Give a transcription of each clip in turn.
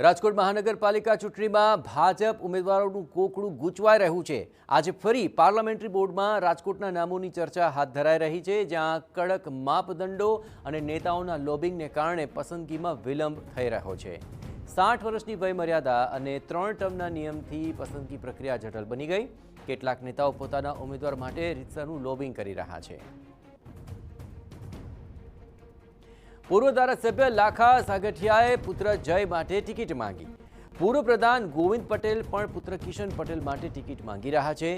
રાજકોટ મહાનગરપાલિકા ચૂંટણીમાં ભાજપ ઉમેદવારોનું કોકડું ગૂંચવાઈ રહ્યું છે। આજે ફરી પાર્લામેન્ટરી બોર્ડમાં રાજકોટના નામોની ચર્ચા હાથ ધરાઈ રહી છે, જ્યાં કડક માપદંડો અને નેતાઓના લોબિંગને કારણે પસંદગીમાં વિલંબ થઈ રહ્યો છે। 60 વર્ષની વયમર્યાદા અને 3 ટર્મના નિયમથી પસંદગી પ્રક્રિયા જટિલ બની ગઈ। કેટલાક નેતાઓ પોતાના ઉમેદવાર માટે રીતસરનું લોબિંગ કરી રહ્યા છે। पूर्व धारासभ्य लाखा सागठियाए पुत्र जय माटे टिकिट मांगी। पूर्व प्रधान गोविंद पटेल पण पुत्र किशन पटेल माटे टिकिट मांगी रहा है।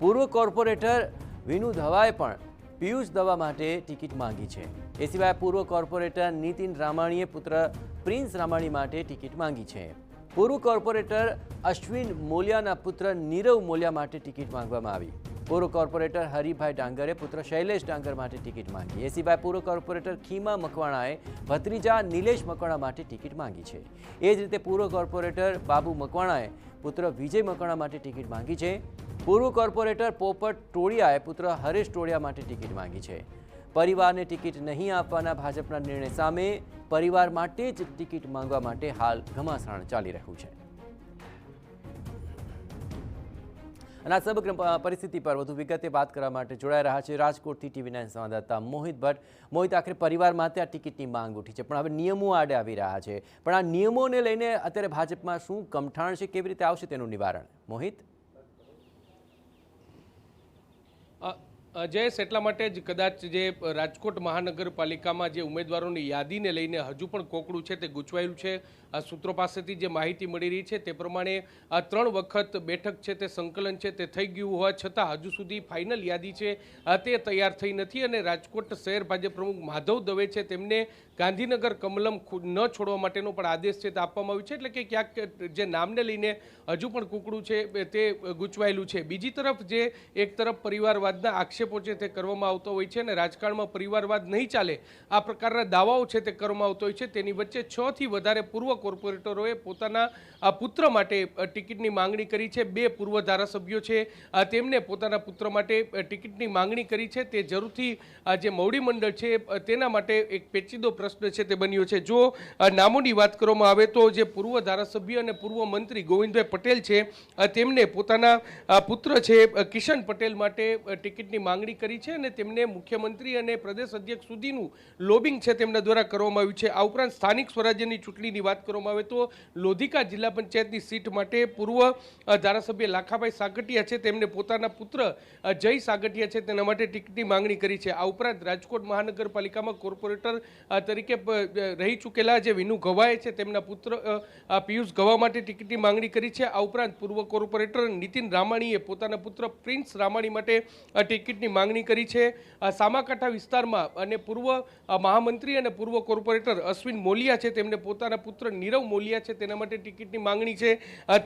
पूर्व कॉर्पोरेटर विनु दवाए पण पीयूष दवा माटे टिकिट मांगी है। ए सिवाय पूर्व कॉर्पोरेटर नितिन रामाणीए पुत्र प्रिंस रामाणी माटे टिकिट मांगी है। पूर्व कॉर्पोरेटर अश्विन मोलियाना पुत्र नीरव मोलिया माटे टिकिट मांगवामां आवी। पूर्व कॉर्पोरेटर हरिभाई डांगरे पुत्र शैलेष डांगर माटे टिकिट मांगी। ए सिवाय पूर्व कॉर्पोरेटर खीमा मकवाणाए भत्रीजा नीलेश मकवाणा माटे टिकिट मांगी है। ए ज रीते पूर्व कॉर्पोरेटर बाबू मकवाणाए पुत्र विजय मकवाणा माटे टिकिट मांगी है। पूर्व कॉर्पोरेटर पोपट टोळियाए पुत्र हरेश टोळिया माटे टिकिट मांगी है। परिवार ने टिकिट नहीं आपवाना भाजपना निर्णय सामे परिवार माटे ज टिकिट मांगवा माटे हाल घमासाण चाली रह्युं छे। आ समग्र परिस्थिति पर વધુ વિગતે વાત કરવા માટે જોડાઈ રહ્યા છે રાજકોટથી ટીવી9 સંવાદદાતા મોહિત ભટ્ટ। મોહિત, આખરે પરિવાર માટે આ ટિકિટની માંગ ઉઠી છે, પણ હવે નિયમો આડે આવી રહ્યા છે, પણ આ નિયમોને લઈને અત્યારે ભાજપમાં શું કમઠાણ છે, કેવી રીતે આવશે તેનું નિવારણ? મોહિત, જયેશ, એટલા માટે જ કદાચ જે રાજકોટ મહાનગરપાલિકામાં જે ઉમેદવારોની યાદીને લઈને હજુ પણ કોકડું છે તે ગૂંચવાયેલું છે। સૂત્રો પાસેથી જે માહિતી મળી રહી છે તે પ્રમાણે 3 વખત બેઠક છે તે સંકલન છે તે થઈ ગયું હોવા છતાં હજુ સુધી ફાઇનલ યાદી છે તે તૈયાર થઈ નથી અને રાજકોટ શહેર ભાજપ પ્રમુખ માધવ દવે છે તેમને ગાંધીનગર કમલમ ન છોડવા માટેનો પણ આદેશ છે તે આપવામાં આવ્યો છે, એટલે કે ક્યાંક જે નામને લઈને હજુ પણ કુકડું છે તે ગૂંચવાયેલું છે। બીજી તરફ જે એક તરફ પરિવારવાદના આક્ષેપો છે તે કરવામાં આવતો હોય છે અને રાજકારણમાં પરિવારવાદ નહીં ચાલે આ પ્રકારના દાવાઓ છે તે કરવામાં આવતો હોય છે। તેની વચ્ચે 6 થી વધારે પૂર્વ કોર્પોરેટરોએ પોતાના પુત્ર માટે ટિકિટની માંગણી કરી છે। 2 પૂર્વ ધારાસભ્યો છે તેમને પોતાના પુત્ર માટે ટિકિટની માંગણી કરી છે। તે જરૂરથી જે મવડી મંડળ છે તેના માટે એક પેચીદો પ્રશ્ન છે તે બન્યો છે। જો નામોની વાત કરવામાં આવે તો જે પૂર્વ ધારાસભ્ય અને પૂર્વ મંત્રી ગોવિંદભાઈ પટેલ છે તેમને પોતાના પુત્ર છે કિશન પટેલ માટે ટિકિટની માંગણી કરી છે અને તેમને મુખ્યમંત્રી અને પ્રદેશ અધ્યક્ષ સુધીનું લોબિંગ છે તેમના દ્વારા કરવામાં આવ્યું છે। આ ઉપરાંત સ્થાનિક સ્વરાજ્યની ચૂંટણીની વાત કરવામાં આવે તો લોધિકા જિલ્લા પંચાયતની સીટ માટે પૂર્વ ધારાસભ્ય લાખાભાઈ સાગઠિયા છે તેમને પોતાના પુત્ર જય સાગઠિયા છે તેના માટે ટિકિટની માંગણી કરી છે। આ ઉપરાંત રાજકોટ મહાનગરપાલિકામાં કોર્પોરેટર તરીકે રહી ચૂકેલા જે વિનુ ગવાએ છે તેમના પુત્ર પિયુષ ગવા માટે ટિકિટની માંગણી કરી છે। આ ઉપરાંત પૂર્વ કોર્પોરેટર નીતિન રામાણીએ પોતાના પુત્ર પ્રિન્સ રામાણી માટે ટિકિટની માંગણી કરી છે। સામાકાંઠા વિસ્તારમાં અને પૂર્વ મહામંત્રી અને પૂર્વ કોર્પોરેટર અશ્વિન મોલિયા છે તેમને પોતાના પુત્ર નીરવ મોલિયા છે તેના માટે ટિકિટની માંગણી છે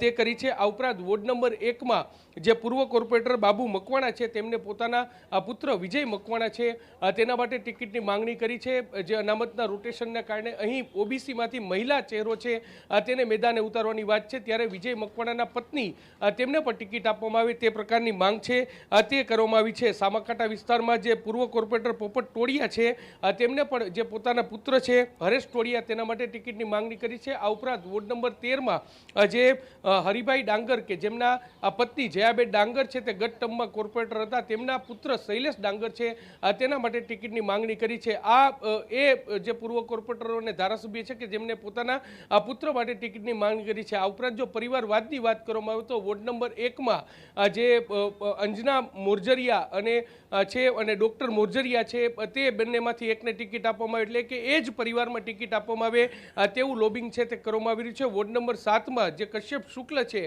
તે કરી છે। આ ઉપરાંત વોર્ડ નંબર 1માં જે પૂર્વ કોર્પોરેટર બાબુ મકવાણા છે તેમને પોતાના પુત્ર વિજય મકવાણા છે તેના માટે ટિકિટની માંગણી કરી છે। જે અનામતના રોટેશનના કારણે અહીં ઓબીસીમાંથી મહિલા ચહેરો છે તેને મેદાને ઉતારવાની વાત છે, ત્યારે વિજય મકવાણાના પત્ની તેમને પણ ટિકિટ આપવામાં આવે તે પ્રકારની માંગ છે તે કરવામાં આવી છે। સામાકાંઠા વિસ્તારમાં જે પૂર્વ કોર્પોરેટર પોપટ ટોળિયા છે તેમને પણ જે પોતાના પુત્ર છે હરેશ ટોળિયા તેના માટે ટિકિટની માંગણી કરી છે। આ ઉપરાંત વોર્ડ નંબર 13માં જે હરિભાઈ ડાંગર કે જેમના પત્ની જયાબેન ડાંગર છે તે ગત ટર્મમાં કોર્પોરેટર હતા તેમના પુત્ર શૈલેષ ડાંગર છે તેના માટે ટિકિટની માંગણી કરી છે। આ જે પૂર્વ કોર્પોરેટરો અને ધારાસભ્ય છે કે જેમને પોતાના પુત્ર માટે ટિકિટની માંગણી કરી છે। આ ઉપરાંત જો પરિવારવાદની વાત કરવામાં આવે તો વોર્ડ નંબર 1માં જે અંજના મોરજરિયા અને ડૉક્ટર મોરજરિયા છે તે બંનેમાંથી એકને ટિકિટ આપવામાં આવે એટલે કે એ જ પરિવારમાં ટિકિટ આપવામાં આવે તેવું લોબિંગ છે તે કરવામાં આવી રહ્યું છે। વોર્ડ નંબર 7માં જે કશ્યપ શુક્લ છે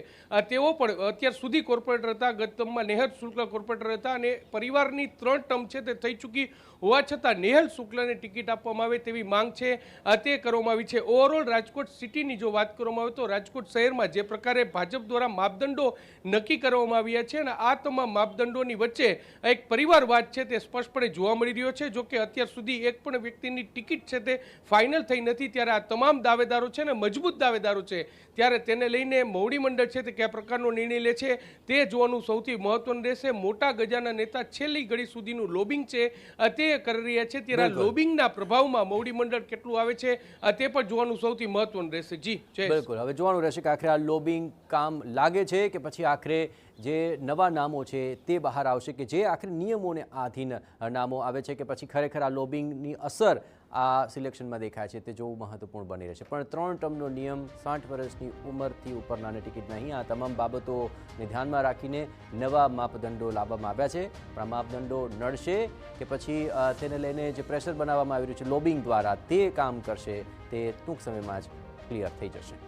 તેઓ પણ અત્યાર સુધી કોર્પોરેટર હતા, ગત ટર્મમાં નેહલ શુક્લ કોર્પોરેટર હતા અને પરિવારની 3 ટર્મ છે તે થઈ ચૂકી હોવા છતાં નેહલ શુક્લને ટિકિટ આપવામાં આવે તેવી માંગ છે તે કરવામાં આવી છે। ઓવરઓલ રાજકોટ સિટીની જો વાત કરવામાં આવે તો રાજકોટ શહેરમાં જે પ્રકારે ભાજપ દ્વારા માપદંડો નક્કી કરવામાં આવ્યા છે અને આ તમામ માપદંડોની વચ્ચે એક પરિવારવાદ છે તે સ્પષ્ટપણે જોવા મળી રહ્યો છે। જો કે અત્યાર સુધી એક પણ વ્યક્તિની ટિકિટ છે તે ફાઇનલ થઈ નથી, ત્યારે આ તમામ દાવેદારો છે ને મજબૂત દાવેદારો છે, ત્યારે તેને લઈને મવડી મંડળ છે તે કયા પ્રકારનો નિર્ણય લે છે તે જોવાનું સૌથી મહત્વનું રહેશે। મોટા ગજાના નેતા છેલ્લી ઘડી સુધીનું લોબિંગ છે તે રાજકીય કરી રહ્યા છે ત્યારે લોબિંગના પ્રભાવમાં મોવડી મંડળ કેટલું આવે છે તે પણ જોવાનું સૌથી મહત્વનું રહેશે. જી બિલકુલ, હવે જોવાનું રહેશે કે આખરે આ લોબિંગ કામ લાગે છે કે પછી આખરે જે નવા નામો છે તે બહાર આવશે કે જે આખરે નિયમોને આધીન નામો આવે છે કે પછી ખરેખર આ લોબિંગની અસર આ સિલેક્શનમાં દેખાય છે તે જોવું મહત્વપૂર્ણ બની રહેશે. પણ 3 ટર્મનો નિયમ 60 વર્ષની ઉંમરથી ઉપરનાને ટિકિટ નહીં, આ તમામ બાબતોને ધ્યાનમાં રાખીને નવા માપદંડો લાવવામાં આવ્યા છે. પણ આ માપદંડો નડશે કે પછી તેને લઈને જે પ્રેશર બનાવવામાં આવી રહ્યું છે લોબિંગ દ્વારા તે કામ કરશે તે ટૂંક સમયમાં જ ક્લિયર થઈ જશે.